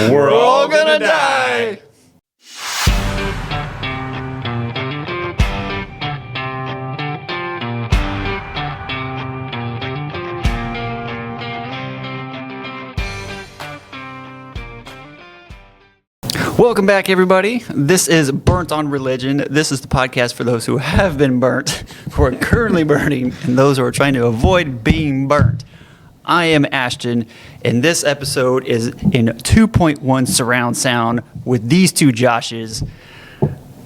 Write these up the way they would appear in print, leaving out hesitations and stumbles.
We're all gonna die. Welcome back, everybody. This is Burnt on Religion. This is the podcast for those who have been burnt, who are currently burning, and those who are trying to avoid being burnt. I am Ashton, and this episode is in 2.1 surround sound with these two Joshes.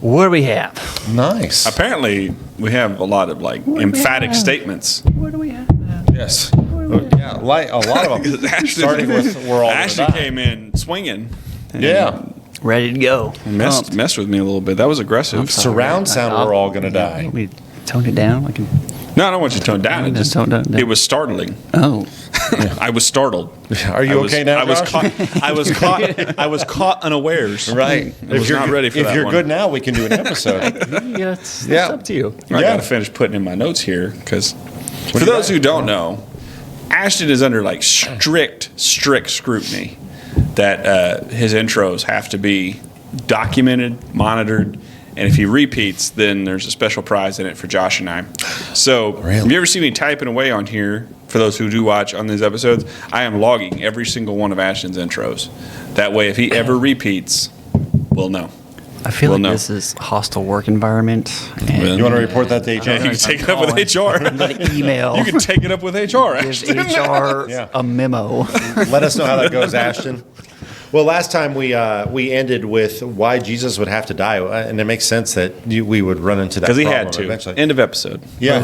What do we have? Nice. Apparently, we have a lot of emphatic statements. What do we have? Yes. Yeah, like a lot of them. Starting with we're all Ashley gonna die. came in swinging. Yeah. Ready to go. Messed with me a little bit. That was aggressive. Surround sound. We're all gonna die. Want me to tone it down? No, I don't want you to tone down. It just Tone down. it was startling. Oh. I was startled. Are you okay now, I was Josh? caught. I was caught unawares. Right. I was not ready for that If you're one. good now, we can do an episode. Yeah, it's Yeah. up to you. I Yeah. got to finish putting in my notes here because for those who don't know, Ashton is under strict scrutiny that his intros have to be documented, monitored, and if he repeats, then there's a special prize in it for Josh and I. So, Have you ever seen me typing away on here? For those who do watch on these episodes, I am logging every single one of Ashton's intros. That way, if he ever repeats, we'll know. I feel Well, like no. this is a hostile work environment. And You want to report that to HR? You can take it up with HR. I'm gonna email. You can take it up with HR, Give Ashton. HR Yeah. a memo. Let us know how that goes, Ashton. Well, last time we ended with why Jesus would have to die, and it makes sense that we would run into that Because he problem had to. eventually. End of episode. Yeah,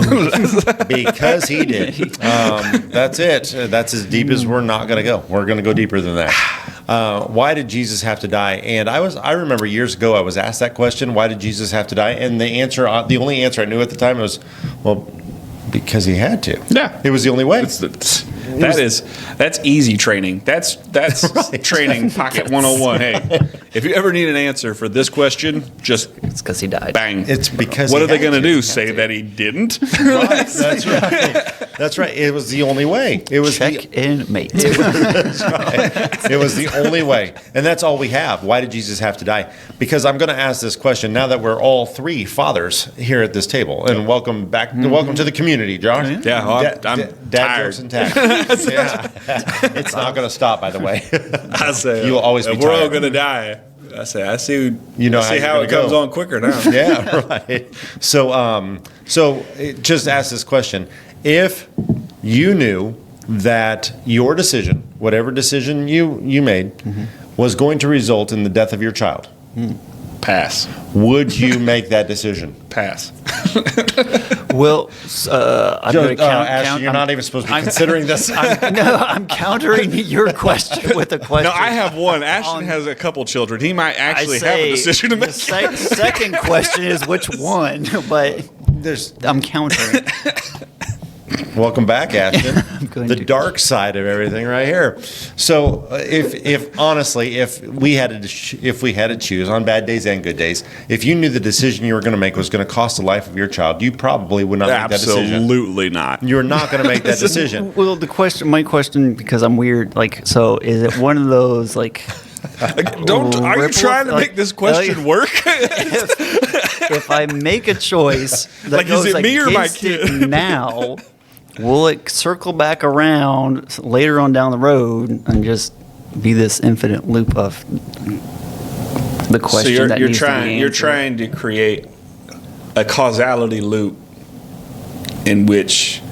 because he did. That's it. That's as deep as we're not going to go. We're going to go deeper than that. Why did Jesus have to die? And I remember years ago I was asked that question. Why did Jesus have to die? And the only answer I knew at the time was, well, because he had to. Yeah. It was the only way. That's easy training. That's training pocket 101. Hey, if you ever need an answer for this question, just It's because he died. bang. It's because what he are they had going to to. do? Say that he didn't? Right, that's right. That's right. It was the only way. It was Check in, mate. That's right. It was the only way. And that's all we have. Why did Jesus have to die? Because I'm going to ask this question now that we're all three fathers here at this table. And welcome back. Welcome to the community, Josh. Yeah, well, I'm Dad tired. jokes and tact. Yeah. It's not going to stop, by the way. I say, You'll always be if we're all tired. going to die. I say, I see. You know I see how how you're it gonna comes go. on quicker now. Yeah, right. So just ask this question. If you knew that your decision, whatever decision you made, was going to result in the death of your child, Pass. would you make that decision? Pass. Well, I'm going to Ashley, you're not even supposed to be considering this. I'm countering your question with a question. No, I have one. Ashton has a couple children. He might actually have a decision to make. The second question is which one, but I'm countering. Welcome back, Ashton. going The to- dark side of everything, right here. So, if honestly, if we had to choose on bad days and good days, if you knew the decision you were going to make was going to cost the life of your child, you probably would not make that decision. Absolutely not. You're not going to make that decision. Well, my question, because I'm weird, so is it one of those Are you trying to make this question work? if I make a choice that Like, is goes it me or my against kid? it now, will it circle back around later on down the road and just be this infinite loop of the question So that you're needs trying to be you're answered? trying to create a causality loop in which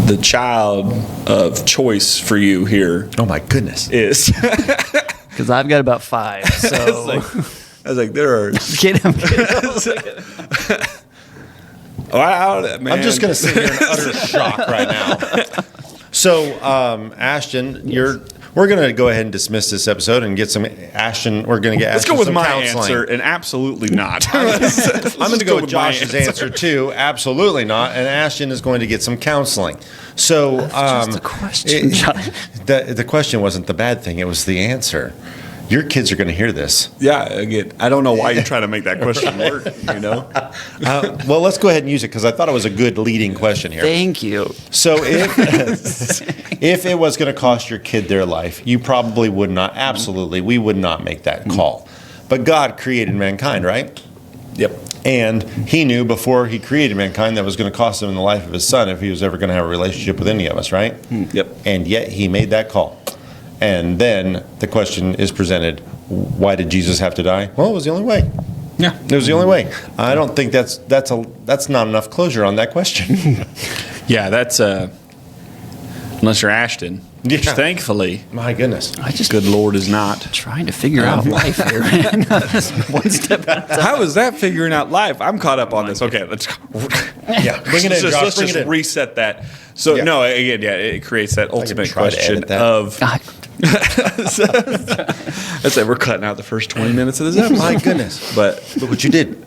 the child of choice for you here Oh my goodness! is. Because I've got about 5, so I was like, there are. I'm kidding. Man. I'm just going to sit here in utter shock right now. So, Ashton, we're going to go ahead and dismiss this episode and get some Ashton. We're going to get. Let's Ashton go with some my counseling. answer, and absolutely not. I'm going to go with my Josh's answer too. Absolutely not. And Ashton is going to get some counseling. So, Just a question, John. the question wasn't the bad thing; it was the answer. Your kids are going to hear this. Yeah, again, I don't know why you're trying to make that question work, Well, let's go ahead and use it because I thought it was a good leading question here. Thank you. So if it was going to cost your kid their life, you probably would not. Absolutely, we would not make that call. But God created mankind, right? Yep. And he knew before he created mankind that was going to cost him in the life of his son if he was ever going to have a relationship with any of us, right? Yep. And yet he made that call. And then the question is presented, why did Jesus have to die? Well, it was the only way. Yeah. It was the only way. I don't think that's not enough closure on that question. Yeah, that's unless you're Ashton. Yeah. Which thankfully, My goodness. I just good Lord is not. trying to figure out life here. One step at a time. How is that figuring out life? I'm caught up on this. Okay, let's Yeah, bring it in, Josh. let's Bring just it in. reset that. So Yeah. no, again, yeah, it creates that ultimate try to question edit that. of. God, Let's say we're cutting out the first 20 minutes of this episode. My goodness. But Look what you did.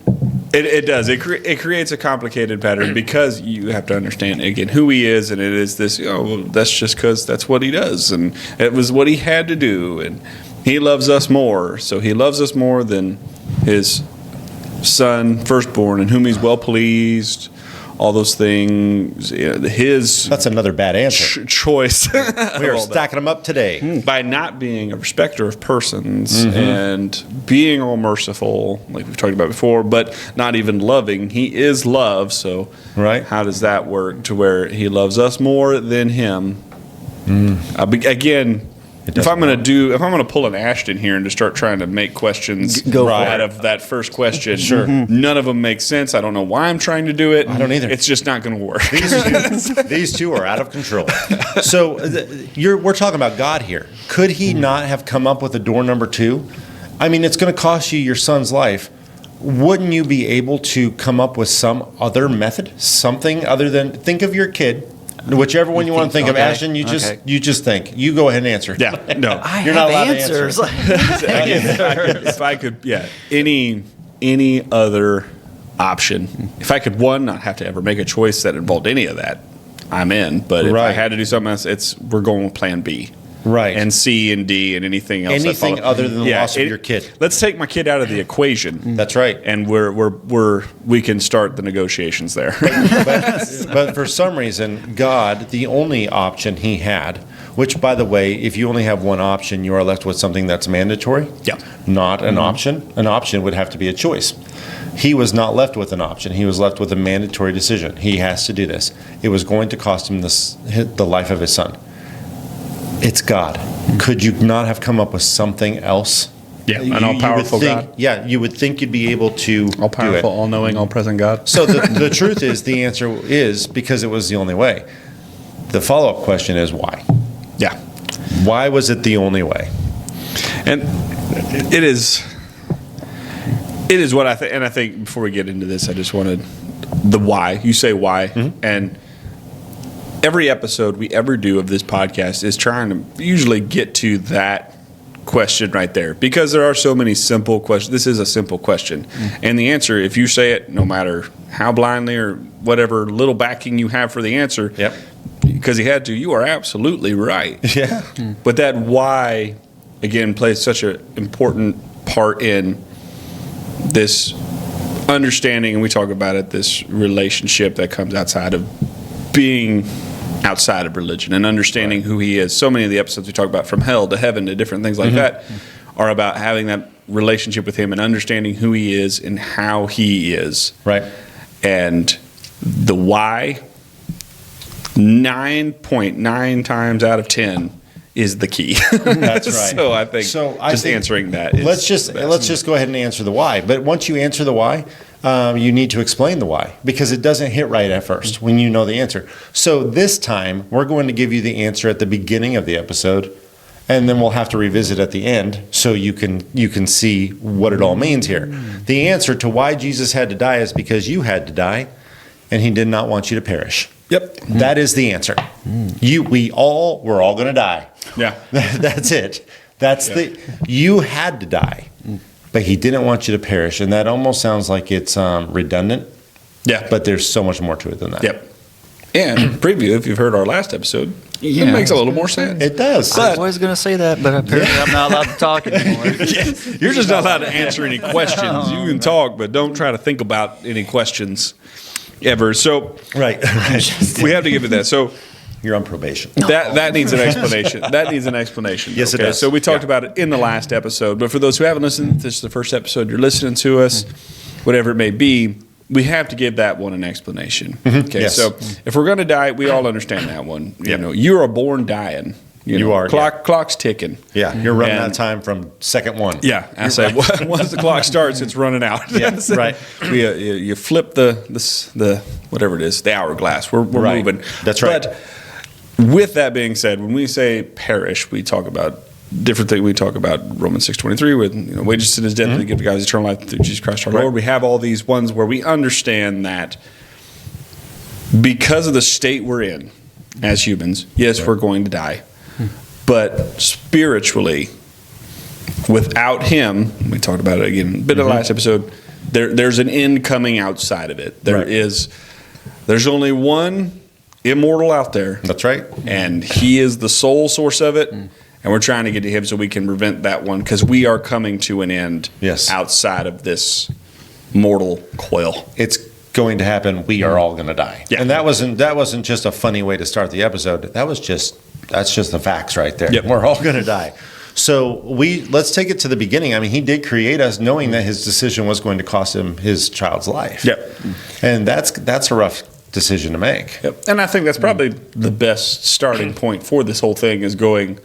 it does. It creates a complicated pattern because you have to understand, again, who he is, and it is this, well, that's just because that's what he does, and it was what he had to do, and he loves us more. So he loves us more than his son, firstborn, in whom he's well pleased, all those things. His That's another bad answer. choice. We are stacking them up today. By not being a respecter of persons and being all merciful, like we've talked about before, but not even loving. He is love, so Right. how does that work to where he loves us more than him? Again, if I'm going to pull an Ashton here and to start trying to make questions Go for out it. of that first question, sure, none of them make sense. I don't know why I'm trying to do it. I don't either. It's just not going to work. These two are out of control. So we're talking about God here. Could he not have come up with a door number 2? I mean, it's going to cost you your son's life. Wouldn't you be able to come up with some other method? Something other than think of your kid. Whichever one you want to think of, Okay, Ashton, you just think. You go ahead and answer. Yeah, no. I You're have not allowed to answers. If I could, any other option. If I could, one, not have to ever make a choice that involved any of that, I'm in. But if I Right. had to do something else, we're going with Plan B. Right. And C and D and anything else. that Anything follow. other than the loss of your kid. Let's take my kid out of the equation. That's right. And we can start the negotiations there. But for some reason, God, the only option he had, which, by the way, if you only have one option, you are left with something that's mandatory, Yeah. not an option. An option would have to be a choice. He was not left with an option. He was left with a mandatory decision. He has to do this. It was going to cost him the life of his son. It's God. Could you not have come up with something else? Yeah, an You would all-powerful think- God. Yeah, you would think you'd be able to All do powerful, it. all knowing, all present God. So the truth is, the answer is because it was the only way. The follow-up question is why? Yeah. Why was it the only way? And it is what I think. And I think before we get into this, I just wanted the why. You say why, and every episode we ever do of this podcast is trying to usually get to that question right there, because there are so many simple questions. This is a simple question, and the answer, if you say it, no matter how blindly or whatever little backing you have for the answer, Yep. because he had to, you are absolutely right. Yeah. But that why, again, plays such an important part in this understanding, and we talk about it, this relationship that comes outside of being outside of religion and understanding who he is. So many of the episodes we talk about, from hell to heaven to different things like that, are about having that relationship with him and understanding who he is and how he is. Right. And the why, 9.9 times out of 10 is the key. That's right. So I think answering that is let's just go ahead and answer the why. But once you answer the why, you need to explain the why, because it doesn't hit right at first when you know the answer. So this time we're going to give you the answer at the beginning of the episode, and then we'll have to revisit at the end so you can see what it all means here. The answer to why Jesus had to die is because you had to die, and he did not want you to perish. Yep. That is the answer. We're all going to die. Yeah. That's it. You had to die, but he didn't want you to perish. And that almost sounds like it's redundant. Yeah. But there's so much more to it than that. Yep. And preview, if you've heard our last episode, It makes a little more sense. It does. I was going to say that, but apparently I'm not allowed to talk anymore. You're just not allowed to answer any questions. You can talk, but don't try to think about any questions ever. So right. we have to give it that. So You're on probation. that needs an explanation. That needs an explanation. Yes, it does. So we talked about it in the last episode. But for those who haven't listened, this is the first episode you're listening to us, whatever it may be. We have to give that one an explanation. Okay, Yes. so if we're going to die, we all understand that one. You know, you are born dying. You are, Clock's ticking. Yeah, you're running out And- of time from second one. Yeah, I say once the clock starts, it's running out. Yeah, right. You flip the whatever it is, the hourglass. We're Right. moving. That's right. But with that being said, when we say perish, we talk about different things. We talk about Romans 6:23 with wages of sin is death, but the gift of God is eternal life through Jesus Christ our Right. Lord. We have all these ones where we understand that because of the state we're in as humans, yes, we're going to die. But spiritually, without Him, we talked about it again a bit in the last episode, there's an end coming outside of it. There's only one immortal out there. That's right. And He is the sole source of it. And we're trying to get to Him so we can prevent that one because we are coming to an end outside of this mortal coil. It's going to happen. We are all going to die. Yeah. And that wasn't just a funny way to start the episode. That's just the facts right there. Yep. We're all going to die. So let's take it to the beginning. I mean, He did create us knowing that His decision was going to cost Him His child's life. Yep. And that's a rough decision to make. Yep. And I think that's probably the best starting point for this whole thing is going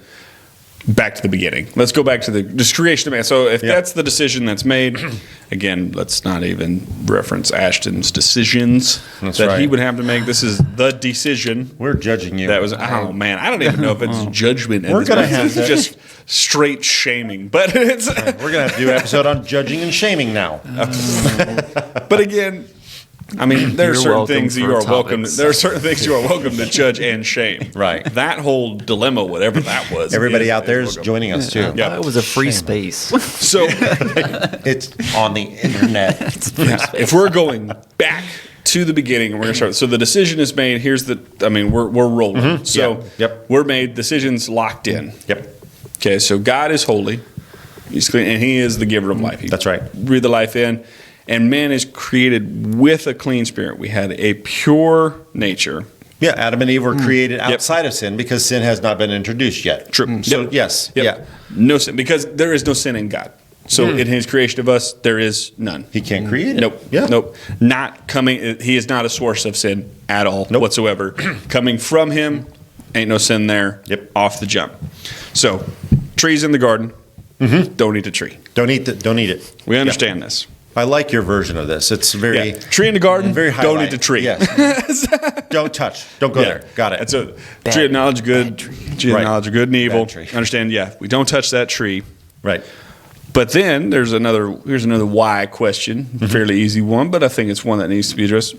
back to the beginning. Let's go back to the just creation of man. So if that's the decision that's made, again, let's not even reference Ashton's decisions that he would have to make. This is the decision. We're judging you. That was, oh man, I don't even know if it's judgment. We're going to have it's just straight shaming. But it's We're going to have to do an episode on judging and shaming now. but again, I mean, there are You're certain welcome things you for are welcome. topics. There are certain things you are welcome to judge and shame. Right. That whole dilemma, whatever that was. Everybody out there is welcome. joining us too. Yeah. It was a free space. So It's on the internet. if we're going back to the beginning and we're going to start, so the decision is made. We're rolling. So Yep. we're made. Decisions locked in. Yep. Okay. So God is holy. He's clean, and He is the giver of life. That's right. Breathe the life in. And man is created with a clean spirit. We had a pure nature. Yeah, Adam and Eve were created outside of sin because sin has not been introduced yet. True. So Yep. yes, Yep. yeah, No sin, because there is no sin in God. So in His creation of us, there is none. He can't create it. Nope. Yeah. Nope. Not coming. He is not a source of sin at all whatsoever. Coming from Him, ain't no sin there. Yep. Off the jump. So, trees in the garden. Don't eat the tree. Don't eat it. We understand this. I like your version of this. It's very Tree in the garden. very Don't highlight. eat the tree. Yes. Don't touch. Don't go there. Got it. It's a tree of knowledge of good. Tree of Right. knowledge of good and evil. Bad tree. Understand? Yeah. We don't touch that tree. Right. But then here's another why question, fairly easy one, but I think it's one that needs to be addressed.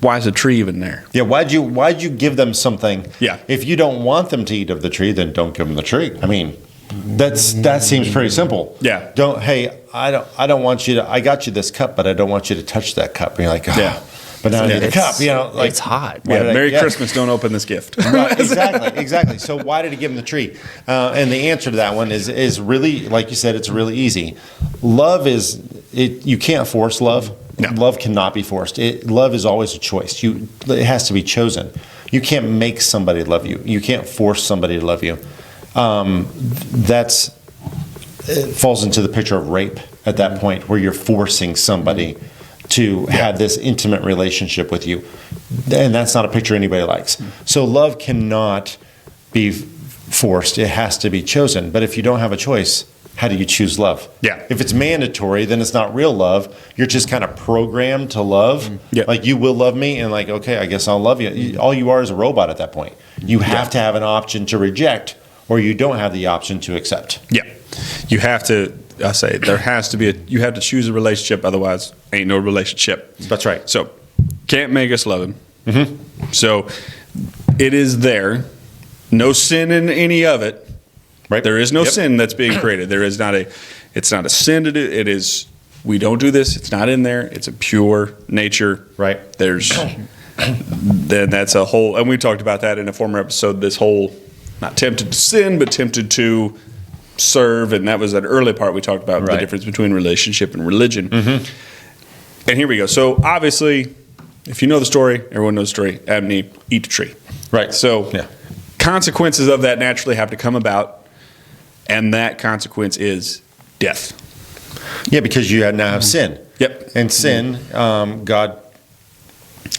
Why is a tree even there? Yeah. Why'd you give them something? Yeah. If you don't want them to eat of the tree, then don't give them the tree. I mean, that seems pretty simple. Yeah. I don't want you to. I got you this cup, but I don't want you to touch that cup. And you're like, but now I need the cup. Like It's hot. why did I- Merry Christmas, don't open this gift. Right, exactly. So why did he give him the tree? And the answer to that one is really, like you said, it's really easy. Love is it. You can't force love. No. Love cannot be forced. Love is always a choice. It has to be chosen. You can't make somebody love you. You can't force somebody to love you. It falls into the picture of rape at that point, where you're forcing somebody to have this intimate relationship with you. And that's not a picture anybody likes. So love cannot be forced. It has to be chosen. But if you don't have a choice, how do you choose love? Yeah. If it's mandatory, then it's not real love. You're just kind of programmed to love. Yeah. Like, you will love me, and like, okay, I guess I'll love you. All you are is a robot at that point. You have to have an option to reject, or you don't have the option to accept. Yeah. You have to, I say, there has to be you have to choose a relationship, otherwise ain't no relationship. That's right. So, can't make us love Him. So, it is there. No sin in any of it. Right. There is no sin that's being created. It's not a sin to do. It is, we don't do this. It's not in there. It's a pure nature. Right. There's then that's a whole, and we talked about that in a former episode, this whole, not tempted to sin, but tempted to serve, and that was an early part we talked about the difference between relationship and religion. And here we go. So obviously, if you know the story, everyone knows the story, Adam and Eve eat the tree. Right. So consequences of that naturally have to come about, and that consequence is death. Yeah, because you now have sin. Yep. And sin, God,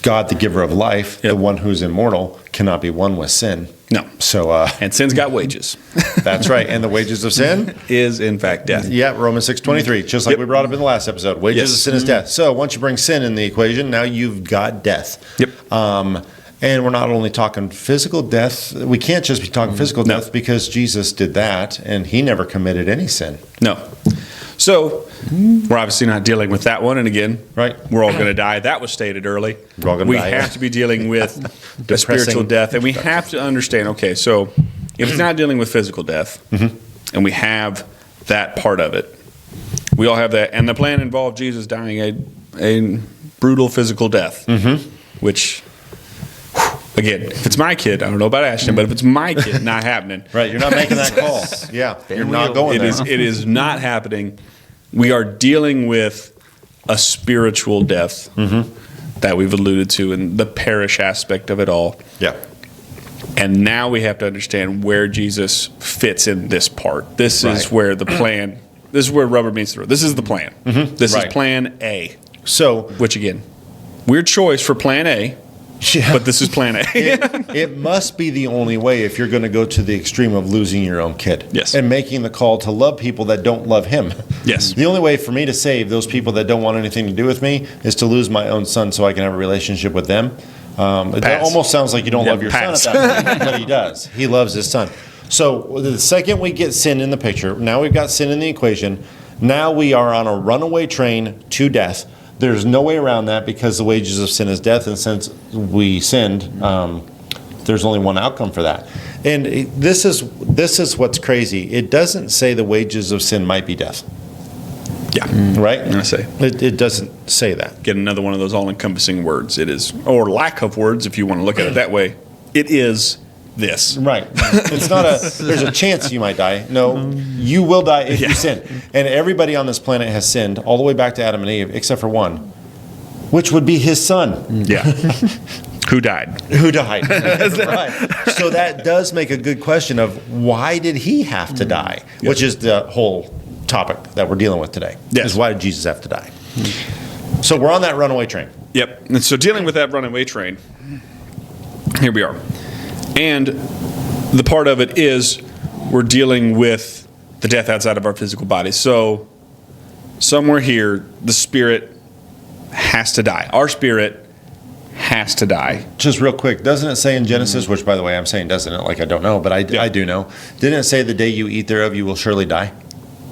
the giver of life, the one who's immortal, cannot be one with sin. No. So, and sin's got wages. That's right. And the wages of sin is, in fact, death. Yeah, Romans 6:23, just like we brought up in the last episode. Wages of sin is death. So once you bring sin in the equation, now you've got death. Yep. And we're not only talking physical death. We can't just be talking physical death because Jesus did that, and he never committed any sin. No. So we're obviously not dealing with that one. And again, we're all going to die. That was stated early. We're all going to die. We have to be dealing with a spiritual death. And we have to understand, okay, so if it's not dealing with physical death, and we have that part of it, we all have that. And the plan involved Jesus dying a brutal physical death, which... Again, if it's my kid, I don't know about Ashton, but if it's my kid, not happening. Right, you're not making that call. Yeah, you're not going there. It is not happening. We are dealing with a spiritual death that we've alluded to and the perish aspect of it all. Yeah. And now we have to understand where Jesus fits in this part. This is where the plan, this is where rubber meets the road. This is the plan. This is plan A. So, which again, weird choice for plan A. Yeah. But this is plan A. it must be the only way if you're going to go to the extreme of losing your own kid. Yes. And making the call to love people that don't love him. Yes. The only way for me to save those people that don't want anything to do with me is to lose my own son so I can have a relationship with them. It almost sounds like you don't love your son at that point, but he does. He loves his son. So the second we get sin in the picture, now we've got sin in the equation. Now we are on a runaway train to death. There's no way around that because the wages of sin is death, and since we sinned, there's only one outcome for that. And this is what's crazy. It doesn't say the wages of sin might be death. Yeah. Right? I say. It doesn't say that. Get another one of those all-encompassing words. It is, or lack of words, if you want to look at it that way. It is this. Right. It's not there's a chance you might die. No, you will die if you sin. And everybody on this planet has sinned all the way back to Adam and Eve, except for one, which would be his son. Yeah. Who died. Right. So that does make a good question of why did he have to die, which is the whole topic that we're dealing with today. Yes. Is why did Jesus have to die? So we're on that runaway train. Yep. And so dealing with that runaway train, here we are. And the part of it is we're dealing with the death outside of our physical body. So somewhere here, the spirit has to die. Our spirit has to die. Just real quick, doesn't it say in Genesis, which by the way I'm saying doesn't it, like I don't know, but I do know. Didn't it say the day you eat thereof you will surely die?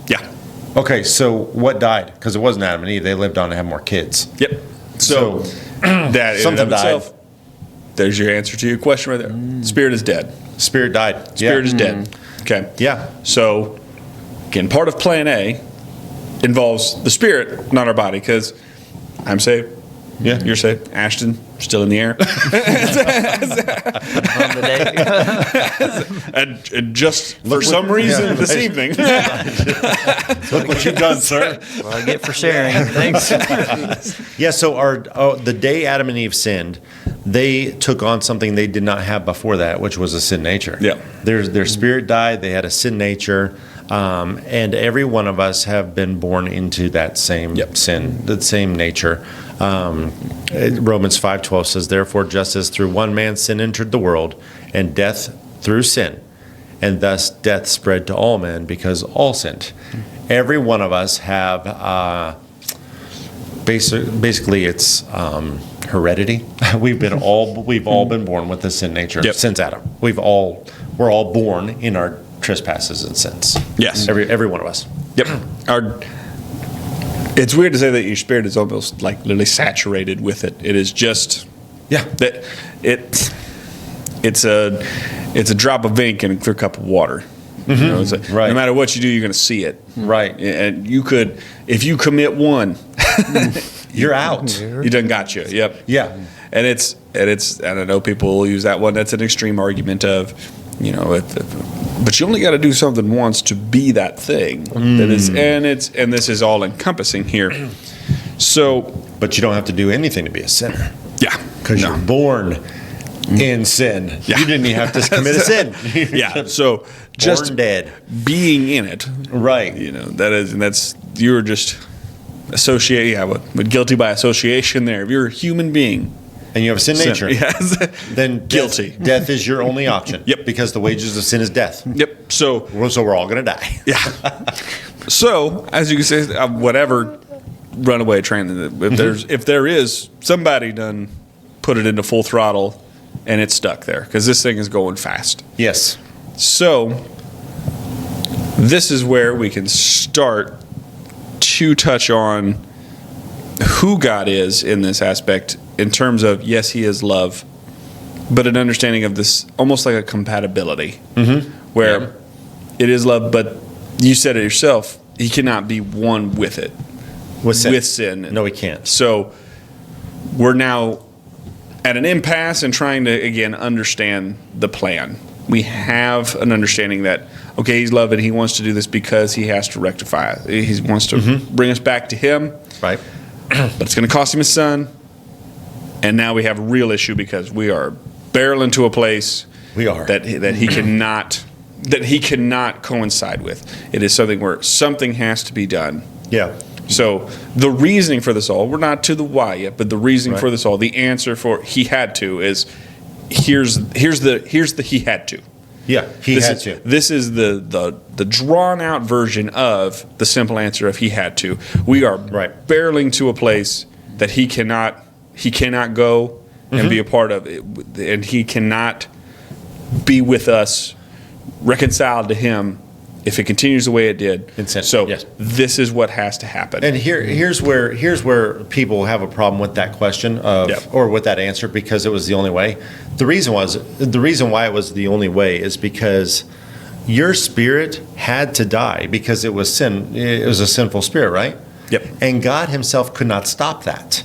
Yeah. Okay, so what died? Because it wasn't Adam and Eve. They lived on to have more kids. Yep. So that in and of died. itself, there's your answer to your question right there. Spirit is dead. Spirit died. Spirit is dead. Okay. Yeah. So, again, part of plan A involves the spirit, not our body, because I'm saved. Yeah. You're saved. Ashton, still in the air. On the day. and just for some reason this evening. Look what you've done, sir. Well, I get for sharing. Thanks. Yeah, so the day Adam and Eve sinned, they took on something they did not have before that, which was a sin nature. Yeah. Their spirit died. They had a sin nature. And every one of us have been born into that same sin, the same nature. Romans 5:12 says, "Therefore, just as through one man sin entered the world, and death through sin, and thus death spread to all men because all sinned." Every one of us have basically it's heredity. We've all been born with this sin nature since Adam. We're all born in our trespasses and sins. Yes. Every one of us. Yep. It's weird to say that your spirit is almost like literally saturated with it. It is just that it's a drop of ink in a clear cup of water. You know, Right. No matter what you do, you're going to see it. Right. And you could, if you commit one, you're out. You done got you. Yep. Yeah. And it's and I know people will use that one. That's an extreme argument of, but you only got to do something once to be that thing. That is, and this is all encompassing here. So, but you don't have to do anything to be a sinner. Yeah. Because you're born in sin. Yeah. You didn't even have to commit a sin. Yeah. So just born dead. Being in it. Right. That's you're just with guilty by association there. If you're a human being and you have a sin nature, yes. then guilty. Death is your only option. Yep. Because the wages of sin is death. Yep. So we're all going to die. Yeah. So as you can say, whatever runaway train, if there is somebody done put it into full throttle and it's stuck there because this thing is going fast. Yes. So this is where we can start to touch on who God is in this aspect in terms of, yes, he is love, but an understanding of this almost like a compatibility where it is love, but you said it yourself, he cannot be one with it. With sin. With sin. No, he can't. So we're now at an impasse and trying to, again, understand the plan. We have an understanding that, okay, he's love and he wants to do this because he has to rectify it. He wants to bring us back to him. Right. But it's going to cost him his son. And now we have a real issue because we are barreling to a place that he cannot coincide with. It is something where something has to be done. Yeah. So the reasoning for this all, we're not to the why yet, but the reasoning for this all, the answer for he had to is here's the he had to. Yeah, he had to. This is the drawn out version of the simple answer of he had to. We are barreling to a place that he cannot go and be a part of it, and he cannot be with us, reconciled to him, if it continues the way it did. So this is what has to happen. And here's where people have a problem with that question or with that answer because it was the only way. The reason why it was the only way is because your spirit had to die because it was sin. It was a sinful spirit, right? Yep. And God himself could not stop that.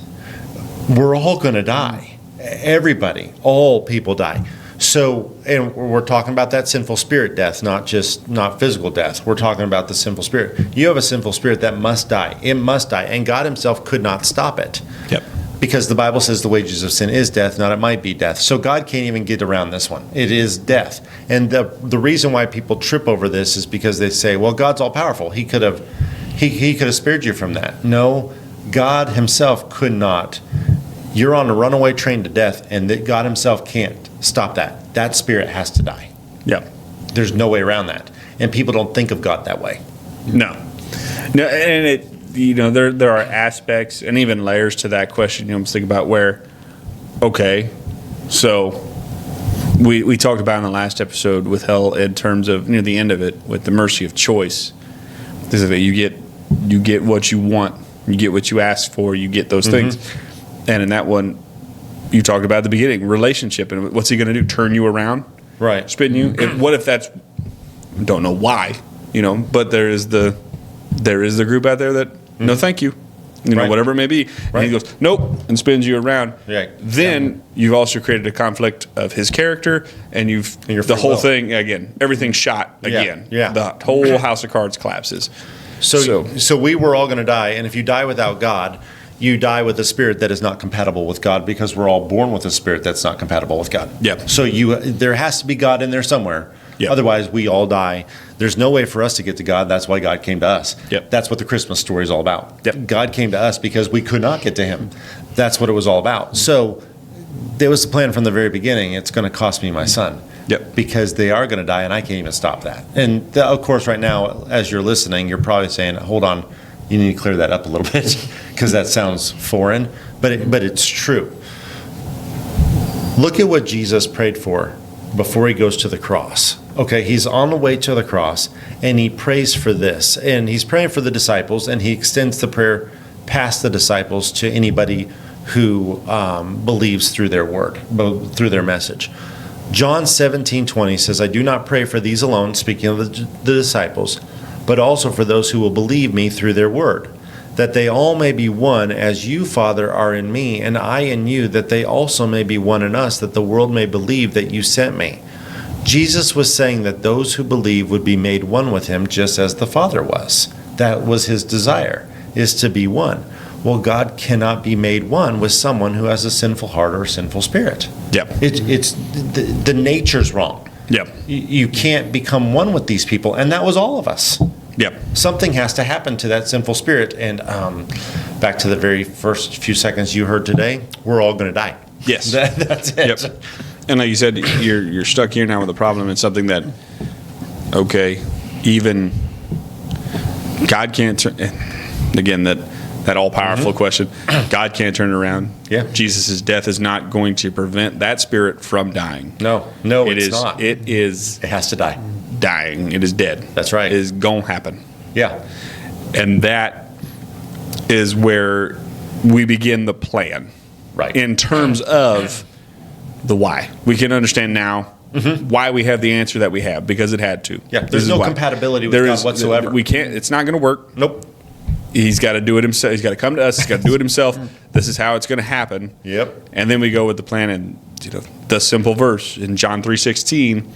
We're all going to die. Everybody, all people die. So, and we're talking about that sinful spirit death, not physical death. We're talking about the sinful spirit. You have a sinful spirit that must die. It must die. And God himself could not stop it. Yep. Because the Bible says the wages of sin is death, not it might be death. So God can't even get around this one. It is death. And the reason why people trip over this is because they say, well, God's all powerful. He could have spared you from that. No, God himself could not. You're on a runaway train to death, and that God himself can't stop that. That spirit has to die. Yeah. There's no way around that. And people don't think of God that way. No, and there are aspects and even layers to that question. I'm thinking about where, okay, so we talked about in the last episode with hell in terms of near the end of it with the mercy of choice. This is that you get what you want, you get what you ask for, you get those things. And in that one, you talked about at the beginning, relationship, and what's he going to do? Turn you around, right? Spin you? What if that's? Don't know why, but there is the group out there that no, thank you, whatever it may be. And he goes nope and spins you around. Right. Then you've also created a conflict of his character, and the whole thing again. Everything's shot again. Yeah. The whole house of cards collapses. So we were all going to die, and if you die without God, you die with a spirit that is not compatible with God because we're all born with a spirit that's not compatible with God. Yep. So there has to be God in there somewhere. Yep. Otherwise, we all die. There's no way for us to get to God. That's why God came to us. Yep. That's what the Christmas story is all about. Yep. God came to us because we could not get to him. That's what it was all about. So there was the plan from the very beginning. It's going to cost me my son. Yep. Because they are going to die, and I can't even stop that. And of course, right now, as you're listening, you're probably saying, hold on, you need to clear that up a little bit because that sounds foreign, but it's true. Look at what Jesus prayed for before he goes to the cross. Okay, he's on the way to the cross, and he prays for this. And he's praying for the disciples, and he extends the prayer past the disciples to anybody who believes through their word, through their message. John 17:20 says, I do not pray for these alone, speaking of the disciples, but also for those who will believe me through their word, that they all may be one, as you, Father, are in me, and I in you, that they also may be one in us, that the world may believe that you sent me. Jesus was saying that those who believe would be made one with him, just as the Father was. That was his desire, is to be one. Well, God cannot be made one with someone who has a sinful heart or a sinful spirit. Yep. It's the nature's wrong. Yep. You can't become one with these people, and that was all of us. Yep. Something has to happen to that sinful spirit. And back to the very first few seconds you heard today, we're all going to die. Yes. That's it. Yep. And like you said, you're stuck here now with a problem. It's something that, okay, even God can't turn. Again, that all-powerful question. God can't turn it around. Yeah. Jesus' death is not going to prevent that spirit from dying. No, it's not. It has to die. Dying. It is dead. That's right. It is going to happen. Yeah. And that is where we begin the plan. Right. In terms of the why. We can understand now why we have the answer that we have, because it had to. Yeah, there's no compatibility with God whatsoever. We can't, it's not going to work. Nope. He's got to do it himself. He's got to come to us. He's got to do it himself. This is how it's going to happen. Yep. And then we go with the plan, and the simple verse in John 3:16,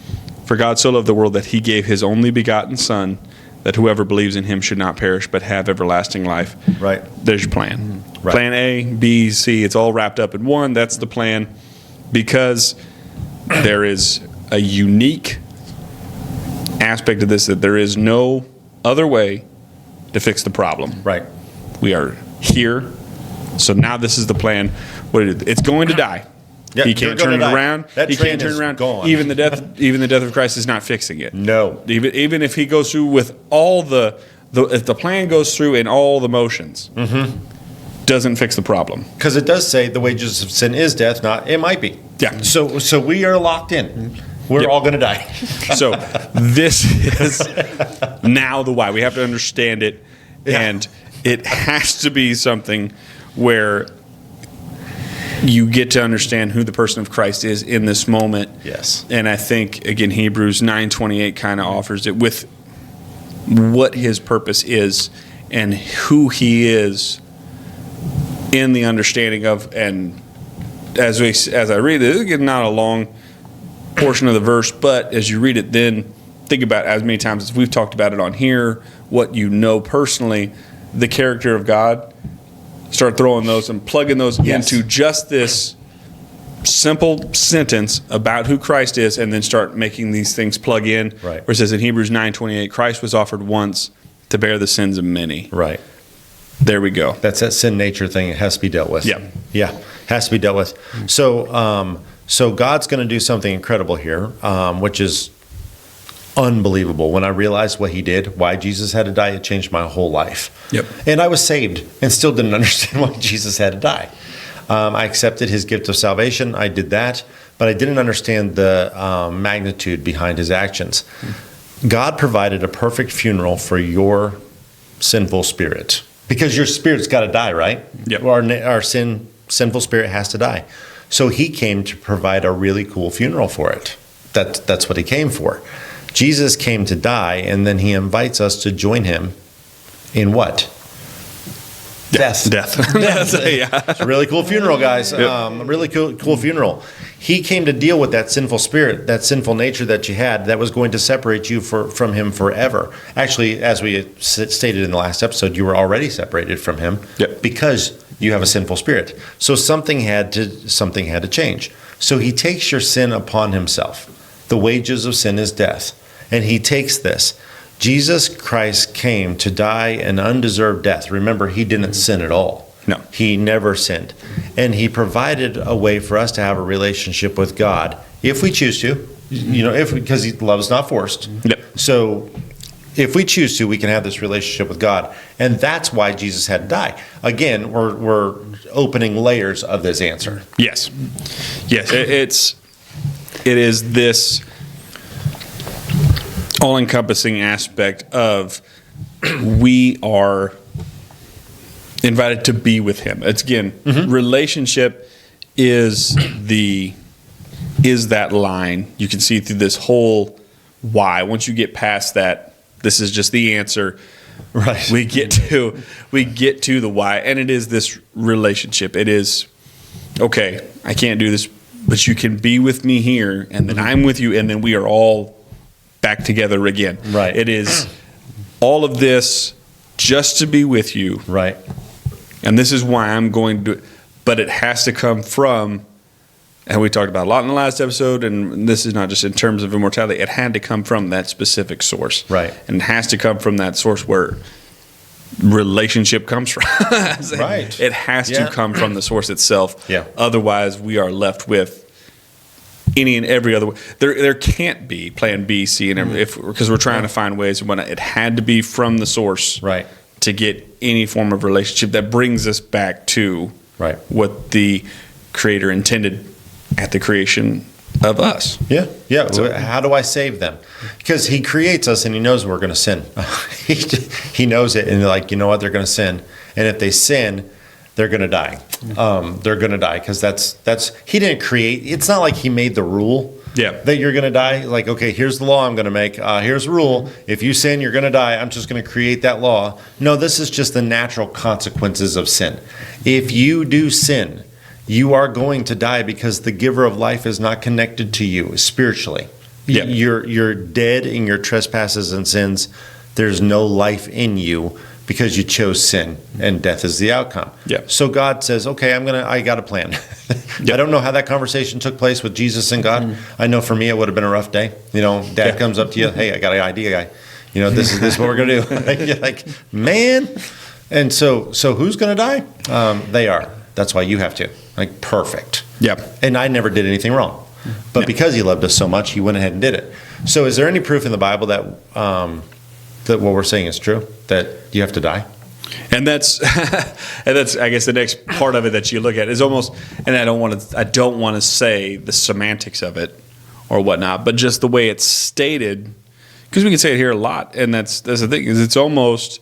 for God so loved the world that he gave his only begotten Son, that whoever believes in him should not perish but have everlasting life. Right. There's your plan. Right. Plan A, B, C, it's all wrapped up in one. That's the plan, because there is a unique aspect of this, that there is no other way to fix the problem. Right. We are here, so now this is the plan. It's going to die. Yeah, He can't you're turn it gonna die. around. That He train can't turn is it around. gone. Even the death of Christ is not fixing it. No. Even if he goes through with all if the plan goes through in all the motions, doesn't fix the problem. Because it does say the wages of sin is death. Not it might be. Yeah. So we are locked in. We're Yep. all going to die. So this is now the why. We have to understand it, and it has to be something where you get to understand who the person of Christ is in this moment. Yes. And I think, again, Hebrews 9:28 kind of offers it with what his purpose is and who he is in the understanding of. And as I read it, it's not a long portion of the verse, but as you read it, then think about, as many times as we've talked about it on here, what you know personally, the character of God. Start throwing those and plugging those into just this simple sentence about who Christ is, and then start making these things plug in. Right. Where it says in Hebrews 9:28, Christ was offered once to bear the sins of many. Right. There we go. That's that sin nature thing. It has to be dealt with. Yeah. Yeah. Has to be dealt with. So God's going to do something incredible here, which is unbelievable. When I realized what he did, why Jesus had to die, it changed my whole life. Yep. And I was saved and still didn't understand why Jesus had to die. I accepted his gift of salvation. I did that, but I didn't understand the magnitude behind his actions. God provided a perfect funeral for your sinful spirit, because your spirit's got to die, right? Yep. Our sinful spirit has to die. So he came to provide a really cool funeral for it. That's what he came for. Jesus came to die, and then he invites us to join him in what? Death. Yeah. It's a really cool funeral, guys. A really cool funeral. He came to deal with that sinful spirit, that sinful nature that you had, that was going to separate you from him forever. Actually, as we stated in the last episode, you were already separated from him because you have a sinful spirit. So something had to change. So he takes your sin upon himself. The wages of sin is death. And he takes this. Jesus Christ came to die an undeserved death. Remember, he didn't sin at all. No. He never sinned. And he provided a way for us to have a relationship with God if we choose to. Because love is not forced. Yep. So if we choose to, we can have this relationship with God. And that's why Jesus had to die. Again, we're opening layers of this answer. Yes. It is this all-encompassing aspect of we are invited to be with him. It's again, relationship is that line. You can see through this whole why. Once you get past that, this is just the answer. Right. We get to the why, and it is this relationship. It is, okay, I can't do this, but you can be with me here, and then I'm with you, and then we are all back together again. Right. It is all of this just to be with you. Right. And this is why I'm going to do it. But it has to come from, and we talked about a lot in the last episode, and this is not just in terms of immortality, it had to come from that specific source. Right. And it has to come from that source where relationship comes from. Right. It has to come from the source itself. Yeah. Otherwise, we are left with any and every other way. There can't be plan B, C, and every, because we're trying to find ways and whatnot. It had to be from the source. Right. To get any form of relationship that brings us back to Right. what the Creator intended at the creation of us. Yeah. Yeah. How do I save them? Because he creates us and he knows we're going to sin. He knows it. And they're like, you know what? They're going to sin. And if they sin, they're going to die. They're going to die because that's he didn't create. It's not like he made the rule. Yeah. That you're going to die. Like, okay, here's the law I'm going to make. Here's the rule. If you sin, you're going to die. I'm just going to create that law. No, this is just the natural consequences of sin. If you do sin, you are going to die because the giver of life is not connected to you spiritually. Yeah. You're dead in your trespasses and sins. There's no life in you because you chose sin, and death is the outcome. Yeah. So God says, okay, I got a plan. I don't know how that conversation took place with Jesus and God. I know for me, it would have been a rough day. You know, Dad comes up to you, hey, I got an idea, guy. You know, this is what we're going to do. You're like, man. And so who's going to die? They are. That's why you have to. Like, perfect. Yeah. And I never did anything wrong. But because he loved us so much, he went ahead and did it. So is there any proof in the Bible that that what we're saying is true, that you have to die? And that's I guess the next part of it that you look at is almost, and I don't want to say the semantics of it or whatnot, but just the way it's stated, because we can say it here a lot, and that's the thing, is it's almost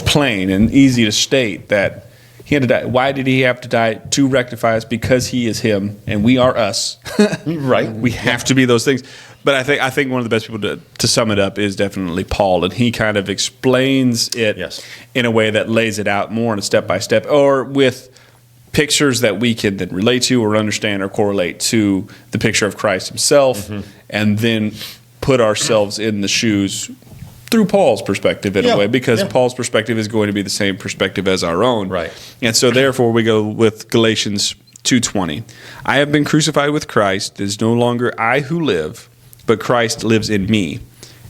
plain and easy to state that he had to die. Why did he have to die? To rectify us, because he is him and we are us. Right. We have to be those things. But I think one of the best people to sum it up is definitely Paul, and he kind of explains it in a way that lays it out more in a step-by-step, or with pictures that we can then relate to or understand or correlate to the picture of Christ himself, and then put ourselves in the shoes through Paul's perspective in a way, because Paul's perspective is going to be the same perspective as our own. Right. And so therefore we go with Galatians 2:20. I have been crucified with Christ. It is no longer I who live, but Christ lives in me.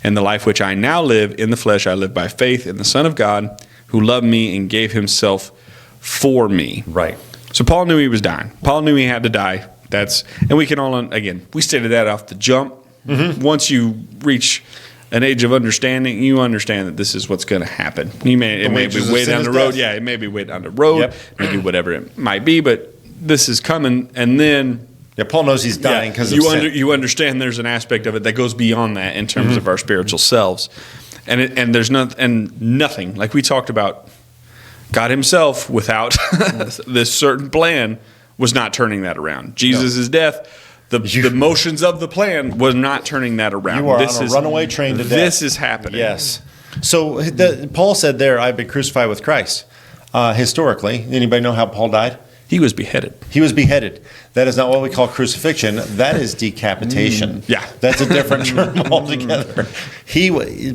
And the life which I now live in the flesh, I live by faith in the Son of God, who loved me and gave himself for me. Right. So Paul knew he was dying. Paul knew he had to die. And we can all, again, we stated that off the jump. Once you reach an age of understanding, you understand that this is what's going to happen. It may be way down the road. Yeah, it may be way down the road, maybe whatever it might be, but this is coming. And then Paul knows he's dying because of sin. You understand there's an aspect of it that goes beyond that in terms of our spiritual selves, and there's nothing like we talked about. God Himself, without this certain plan, was not turning that around. Jesus' death, the motions of the plan was not turning that around. You are on a runaway train to death. This is happening. Yes. So Paul said there, I've been crucified with Christ. Historically, anybody know how Paul died? He was beheaded. He was beheaded. That is not what we call crucifixion. That is decapitation. Yeah. That's a different term altogether.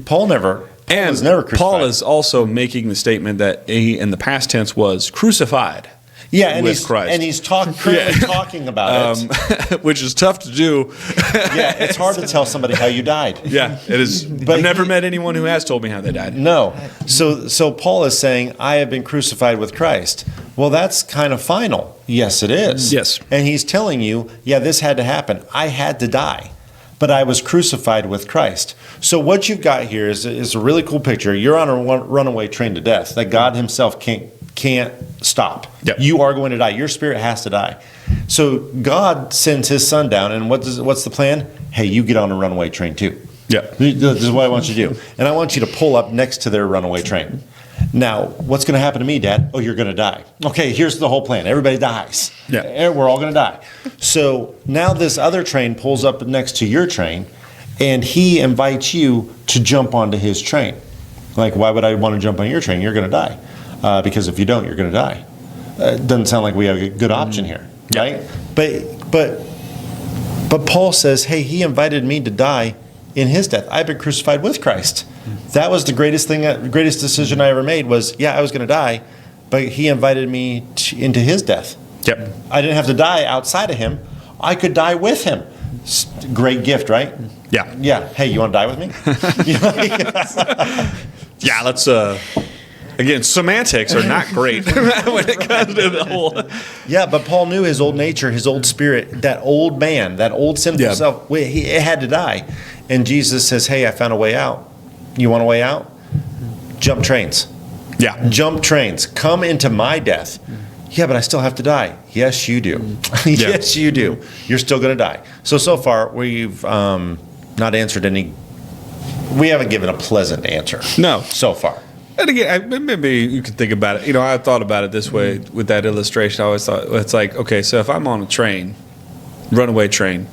Paul was never crucified. Paul is also making the statement that he, in the past tense, was crucified. Yeah, and with Christ. And he's currently talking about it. Which is tough to do. Yeah, it's hard to tell somebody how you died. Yeah, it is. But I've never met anyone who has told me how they died. No. So Paul is saying, I have been crucified with Christ. Well, that's kind of final. Yes, it is. Yes. And he's telling you, this had to happen. I had to die, but I was crucified with Christ. So what you've got here is a really cool picture. You're on a runaway train to death that God Himself can't stop. Yep. You are going to die. Your spirit has to die. So God sends His Son down, and what's the plan? Hey, you get on a runaway train too. Yeah. This is what I want you to do. And I want you to pull up next to their runaway train. Now, what's going to happen to me, Dad? Oh, you're going to die. Okay, here's the whole plan. Everybody dies. Yeah. We're all going to die. So now this other train pulls up next to your train, and he invites you to jump onto his train. Now, what's going to happen to me, Dad? Oh, you're going to die. Okay, here's the whole plan. Everybody dies. Yeah. We're all going to die. So now this other train pulls up next to your train, and he invites you to jump onto his train. Now, Like, why would I want to jump on your train? You're going to die. Because if you don't, you're going to die. It doesn't sound like we have a good option here, right? But Paul says, hey, he invited me to die in his death. I've been crucified with Christ. That was the greatest decision I ever made was, I was going to die, but he invited me into his death. Yep. I didn't have to die outside of him. I could die with him. Great gift, right? Yeah. Yeah. Hey, you want to die with me? Yeah, let's, again, semantics are not great when it comes to the whole. Yeah, but Paul knew his old nature, his old spirit, that old man, that old sinful self, it had to die. And Jesus says, hey, I found a way out. You want a way out? Jump trains. Yeah. Jump trains. Come into my death. Yeah, but I still have to die. Yes, you do. Yes, you do. You're still going to die. So far, we've not answered any. We haven't given a pleasant answer. No. So far. And again, maybe you could think about it. I thought about it this way with that illustration. I always thought it's like, okay, so if I'm on a train, runaway train,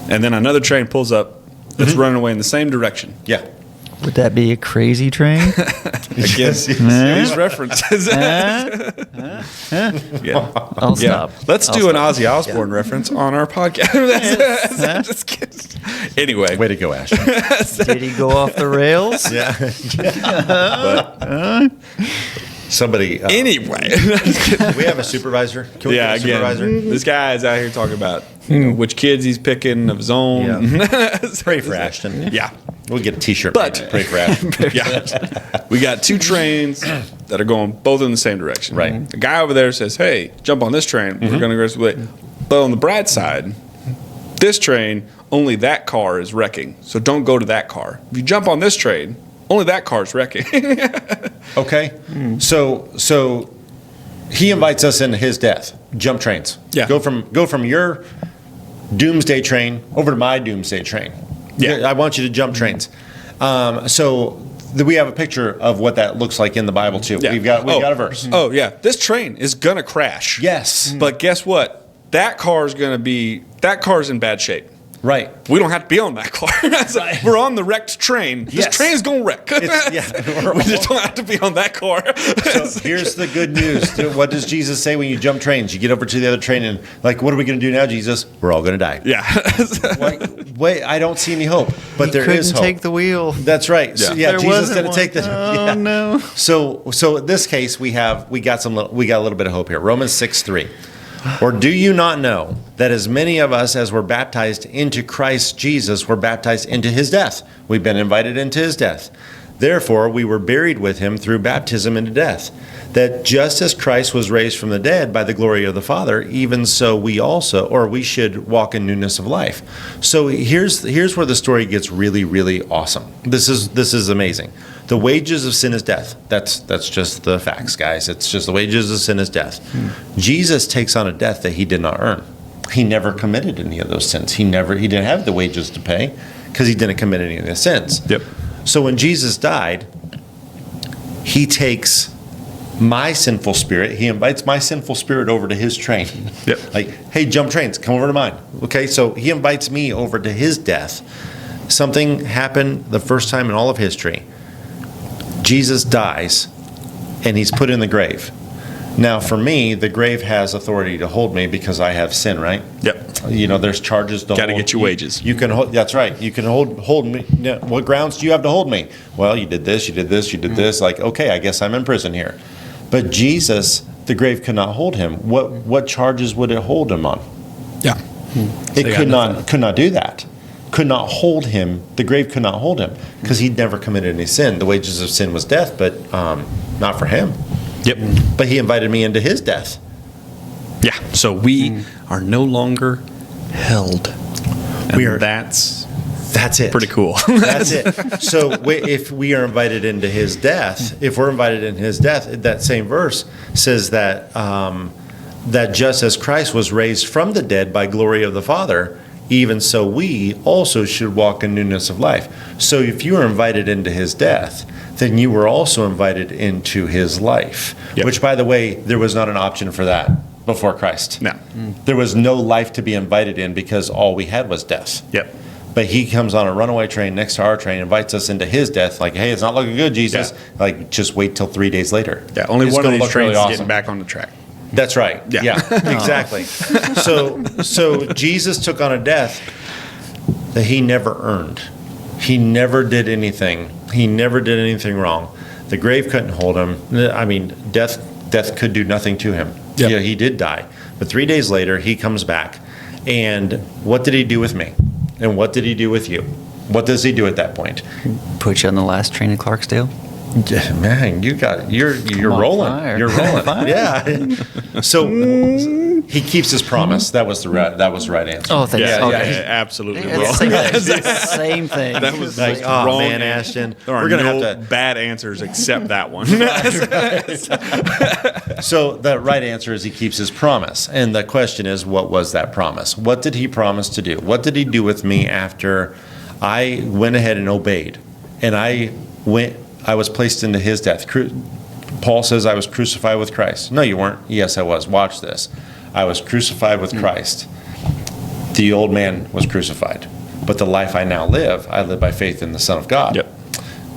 and then another train pulls up that's running away in the same direction. Yeah. Would that be a crazy train? I guess these references. Yeah. I'll stop. Let's do an Ozzy Osbourne reference on our podcast. Just kidding. Anyway. Way to go, Ash. Did he go off the rails? Yeah. Somebody. Anyway. We have a supervisor. Can we get a supervisor? Again, this guy is out here talking about which kids he's picking of his own. Yeah. Pray for Ashton. Yeah. We'll get a T-shirt. But made. Pray for Ashton. Yeah. We got two trains that are going both in the same direction. Right. The guy over there says, hey, jump on this train. We're going to go this way. But on the Brad side, this train, only that car is wrecking. So don't go to that car. If you jump on this train, only that car is wrecking. Okay. So he invites us into his death. Jump trains. Yeah. Go from your doomsday train over to my doomsday train. Yeah. I want you to jump trains. We have a picture of what that looks like in the Bible too. Yeah. We've got a verse. Oh, yeah. This train is going to crash. Yes. But guess what? That car's in bad shape. Right. We don't have to be on that car. We're on the wrecked train. This train's going to wreck. We just don't have to be on that car. So here's the good news. What does Jesus say when you jump trains? You get over to the other train and like, what are we going to do now, Jesus? We're all going to die. Yeah. Wait, I don't see any hope, but there is hope. Take the wheel. That's right. Yeah. So, Jesus didn't take the. Oh no. So in this case, we got a little bit of hope here. Romans 6:3. Or do you not know that as many of us as were baptized into Christ Jesus were baptized into his death? We've been invited into his death. Therefore, we were buried with him through baptism into death, that just as Christ was raised from the dead by the glory of the Father, even so we should walk in newness of life. So here's where the story gets really, really awesome. This is amazing. The wages of sin is death. That's just the facts, guys. It's just the wages of sin is death. Jesus takes on a death that he did not earn. He never committed any of those sins. He didn't have the wages to pay because he didn't commit any of the sins. Yep. So when Jesus died, he takes my sinful spirit, he invites my sinful spirit over to his train. Yep. Like, hey, jump trains, come over to mine. Okay, so he invites me over to his death. Something happened the first time in all of history. Jesus dies, and he's put in the grave. Now, for me, the grave has authority to hold me because I have sin, right? Yep. There's charges to hold. Got to get your wages. You can hold. That's right. You can hold me. What grounds do you have to hold me? Well, you did this. You did this. You did this. Like, okay, I guess I'm in prison here. But Jesus, the grave could not hold him. What charges would it hold him on? Yeah. It could not do that. Could not hold him. The grave could not hold him because he'd never committed any sin. The wages of sin was death, but not for him. Yep. But he invited me into his death. Yeah. So we are no longer held. And that's it. Pretty cool. That's it. So if we are invited into his death, that same verse says that that just as Christ was raised from the dead by glory of the Father, even so we also should walk in newness of life. So if you are invited into his death, then you were also invited into his life. Yep. Which, by the way, there was not an option for that before Christ. No. There was no life to be invited in because all we had was death. Yep. But he comes on a runaway train next to our train, invites us into his death. Like, hey, it's not looking good, Jesus. Yeah. Like, just wait till 3 days later. Yeah, only It's one of gonna these look trains really is awesome. getting back on the track. That's right. Yeah. Yeah, exactly. So Jesus took on a death that he never earned. He never did anything. He never did anything wrong. The grave couldn't hold him. I mean, death could do nothing to him. Yep. Yeah, he did die. But 3 days later, he comes back. And what did he do with me? And what did he do with you? What does he do at that point? Put you on the last train in Clarksdale. Yeah, man, you're on, rolling. fire. You're rolling. Fire. Yeah. So he keeps his promise. That was the right answer. Oh, thanks. Yeah, Okay. yeah, absolutely. Yeah, Well, same thing. Same thing. that was Like, the oh wrong man, answer. Ashton, There are we're gonna no have to. bad answers except that one. So the right answer is he keeps his promise, and the question is, what was that promise? What did he promise to do? What did he do with me after I went ahead and obeyed, and I was placed into his death? Paul says I was crucified with Christ. No, you weren't. Yes, I was. Watch this. I was crucified with Christ. The old man was crucified, but the life I now live, I live by faith in the Son of God. Yep.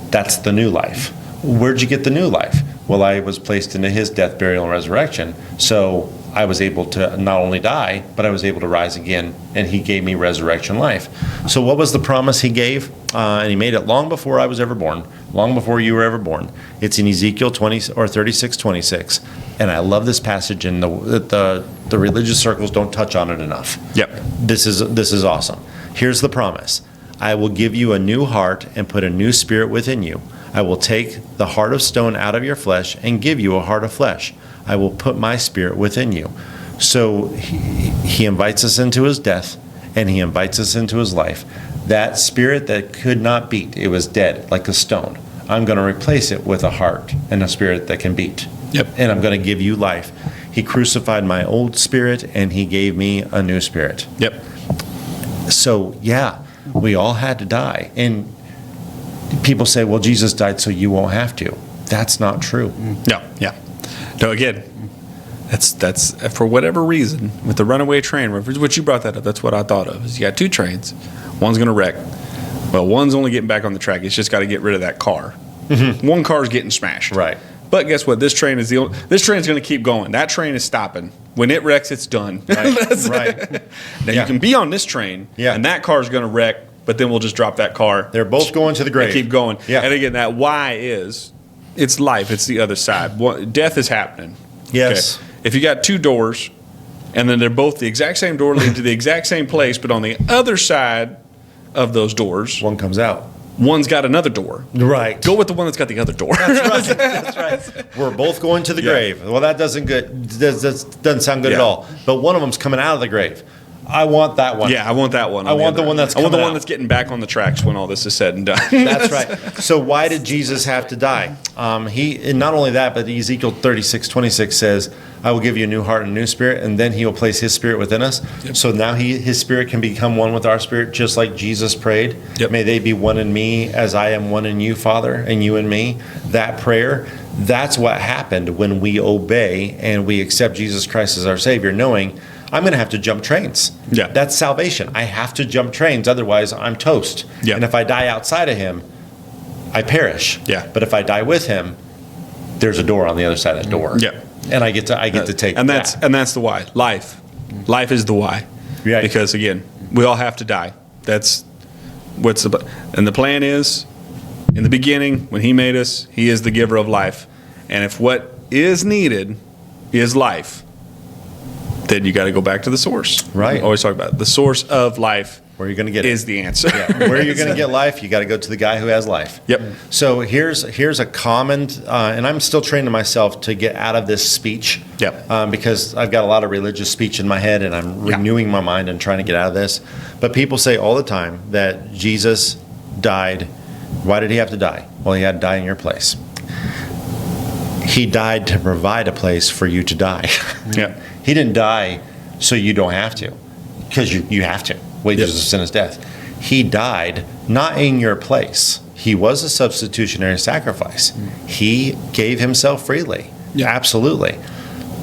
That's the new life. Where'd you get the new life? Well, I was placed into his death, burial, and resurrection. So I was able to not only die, but I was able to rise again, and he gave me resurrection life. So what was the promise he gave? And he made it long before I was ever born, long before you were ever born. It's in Ezekiel 36:26. And I love this passage, and the religious circles don't touch on it enough. Yep. This is awesome. Here's the promise. I will give you a new heart and put a new spirit within you. I will take the heart of stone out of your flesh and give you a heart of flesh. I will put my spirit within you. So he invites us into his death, and he invites us into his life. That spirit that could not beat, it was dead like a stone. I'm going to replace it with a heart and a spirit that can beat. Yep. And I'm going to give you life. He crucified my old spirit, and he gave me a new spirit. Yep. So, yeah, we all had to die. And people say, well, Jesus died so you won't have to. That's not true. No. Yeah. No. Again, that's for whatever reason with the runaway train. Which you brought that up. That's what I thought of. Is you got two trains. One's going to wreck. Well, one's only getting back on the track. It's just got to get rid of that car. Mm-hmm. One car's getting smashed. Right. But guess what? This train's going to keep going. That train is stopping. When it wrecks, it's done. Right. Right. Now Yeah. you can be on this train, Yeah. and that car's going to wreck. But then we'll just drop that car. They're both going to the grave. And keep going. Yeah. And again, that why is, it's life. It's the other side. Death is happening. Yes. Okay. If you got two doors, and then they're both the exact same door leading to the exact same place, but on the other side of those doors, One comes out. one's got another door. Right. Go with the one that's got the other door. That's right. We're both going to the Yeah. grave. Well, that doesn't sound good at Yeah. all. But one of them's coming out of the grave. I want that one. Yeah, I want that one. I want the one that's I want the coming one out. that's getting back on the tracks when all this is said and done. That's right. So why did Jesus have to die? And not only that, but Ezekiel 36:26 says, I will give you a new heart and a new spirit, and then he will place his spirit within us. Yep. So now his spirit can become one with our spirit, just like Jesus prayed. Yep. May they be one in me as I am one in you, Father, and you in me. That prayer, that's what happened when we obey and we accept Jesus Christ as our Savior, knowing I'm going to have to jump trains. Yeah. That's salvation. I have to jump trains, otherwise I'm toast. Yeah. And if I die outside of him, I perish. Yeah. But if I die with him, there's a door on the other side of that door. Yeah. And I get to take and that. that's the why. Life is the why. Right. Because again, we all have to die. That's and the plan is, in the beginning when he made us, he is the giver of life. And if what is needed is life, then you got to go back to the source. Right. We always talk about it. The source of life. Where are you going to get it? Is the answer. Yeah. Where are you going to get life? You got to go to the guy who has life. Yep. So here's a common, and I'm still training myself to get out of this speech. Yep. Because I've got a lot of religious speech in my head, and I'm Yeah. renewing my mind and trying to get out of this. But people say all the time that Jesus died. Why did he have to die? Well, he had to die in your place. He died to provide a place for you to die. Yeah. He didn't die so you don't have to, because you have to. Wages Yes. of sin is death. He died not in your place. He was a substitutionary sacrifice. He gave himself freely. Yeah. Absolutely.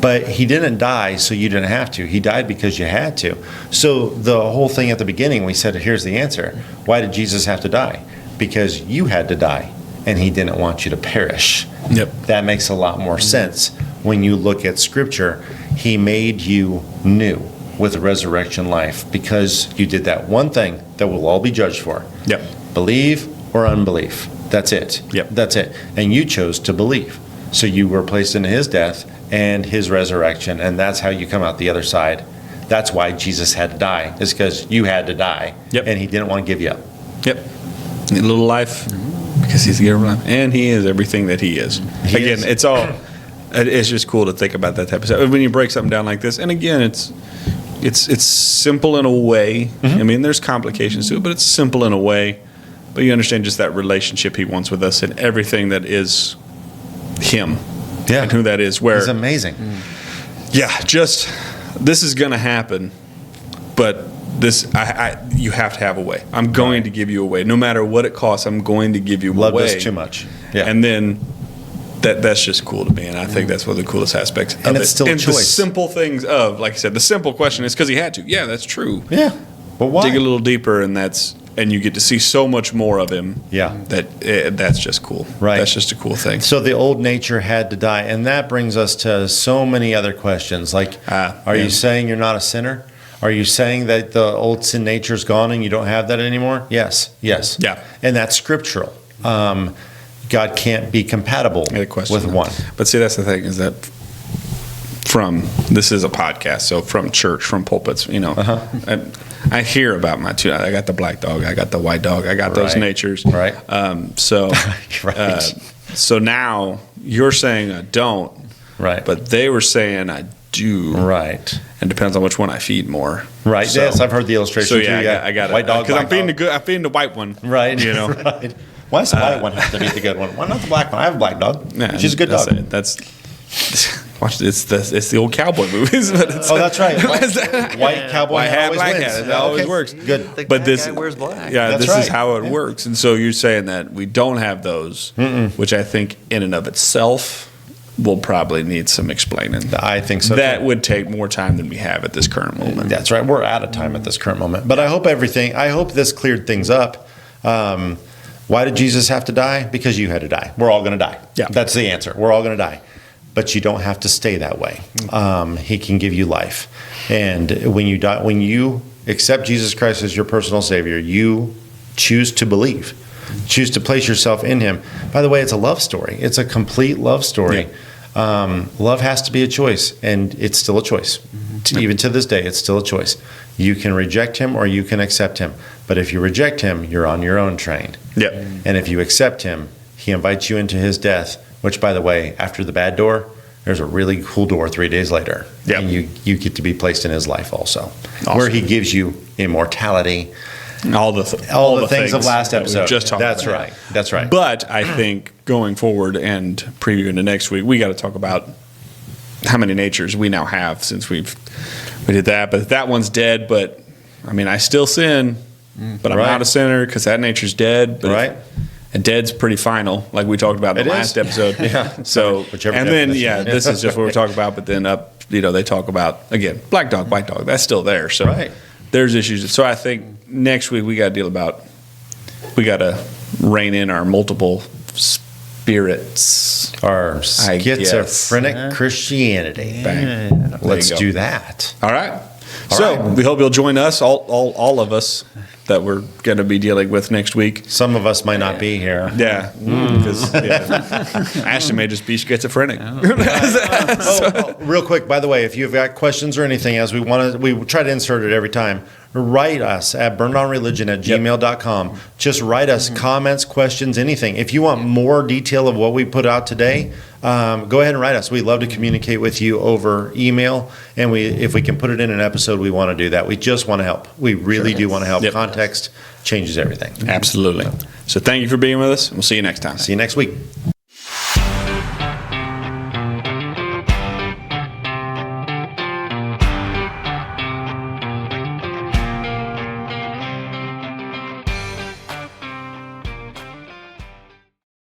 But he didn't die so you didn't have to. He died because you had to. So the whole thing at the beginning, we said, here's the answer. Why did Jesus have to die? Because you had to die, and he didn't want you to perish. Yep. That makes a lot more sense when you look at Scripture. He made you new with resurrection life because you did that one thing that we'll all be judged for. Yep. Believe or unbelief. That's it. Yep. That's it. And you chose to believe. So you were placed into his death and his resurrection, and that's how you come out the other side. That's why Jesus had to die. It's because you had to die. Yep. And he didn't want to give you up. Yep. Need a little life because he's the giver of life. And he is everything that he is. Again, it's just cool to think about that type of stuff. When you break something down like this, and again, it's simple in a way. Mm-hmm. I mean, there's complications to it, but it's simple in a way. But you understand just that relationship he wants with us and everything that is him. Yeah. And who that is. Where He's amazing. yeah, just this is going to happen, but you have to have a way. I'm going to give you a way. No matter what it costs, I'm going to give you a way. Love this too much. Yeah. And then that's just cool to me, and I think that's one of the coolest aspects of it. And it's still a and choice. the simple things of, like I said, the simple question is because he had to. Yeah, that's true. Yeah. But why? Dig a little deeper, and you get to see so much more of him. Yeah. That's just cool. Right. That's just a cool thing. So the old nature had to die, and that brings us to so many other questions. Like, are you saying you're not a sinner? Are you saying that the old sin nature is gone and you don't have that anymore? Yes. Yeah. And that's scriptural. God can't be compatible with one. But see, that's the thing is that this is a podcast, so from church, from pulpits, I hear about my two. I got the black dog, I got the white dog, I got those natures. Right. Right. So now you're saying I don't. Right. But they were saying I do. Right. And depends on which one I feed more. Right. So, yes, I've heard the illustration so too. yeah, I got white dog because black I'm feeding the white one. Right. Right. Why does the white one have to be the good one? Why not the black one? I have a black dog. Yeah, She's a good dog. That's watch it's the old cowboy movies. But that's right. White cowboy White hat, always black wins. hat. It always works. Good. The But bad this guy wears black. Yeah, That's this is right. how it works. And so you're saying that we don't have those, which I think in and of itself will probably need some explaining. I think so. That too. would take more time than we have at this current moment. That's right. We're out of time at this current moment. But I hope this cleared things up. Why did Jesus have to die? Because you had to die. We're all going to die. Yeah. That's the answer. We're all going to die. But you don't have to stay that way. He can give you life. And when you die, when you accept Jesus Christ as your personal Savior, you choose to believe. Choose to place yourself in him. By the way, it's a love story. It's a complete love story. Yeah. Love has to be a choice, and it's still a choice. Even to this day, it's still a choice. You can reject him or you can accept him. But if you reject him, you're on your own train. Yep. And if you accept him, he invites you into his death, which, by the way, after the bad door, there's a really cool door 3 days later. Yep. And you get to be placed in his life also, Awesome. where he gives you immortality. All the things of last that we episode. just talked That's about. right. That's right. But I think going forward and previewing to next week, we got to talk about how many natures we now have since we did that. But that one's dead. But I mean, I still sin, but I'm Right. not a sinner because that nature's dead. But Right. And dead's pretty final, like we talked about in the It last is. episode. Yeah. So, Whichever and then, definition. this is just what we're talking about. But then they talk about, again, black dog, white dog. That's still there. So Right. there's issues. So I think next week we got to rein in our multiple spirits. Our I guess. schizophrenic Christianity. Bang. Let's There you do go. that. All right. All So right. we hope you'll join us, all of us that we're going to be dealing with next week. Some of us might not be here. Yeah, because Ashton may just be schizophrenic. Real quick, by the way, if you've got questions or anything, as we try to insert it every time, write us at burnedonreligion@gmail.com. Just write us comments, questions, anything. If you want more detail of what we put out today, go ahead and write us. We'd love to communicate with you over email, and if we can put it in an episode, we want to do that. We just want to help. We really do want to help. Yep. Context changes everything. Absolutely. So thank you for being with us, and we'll see you next time. See you next week.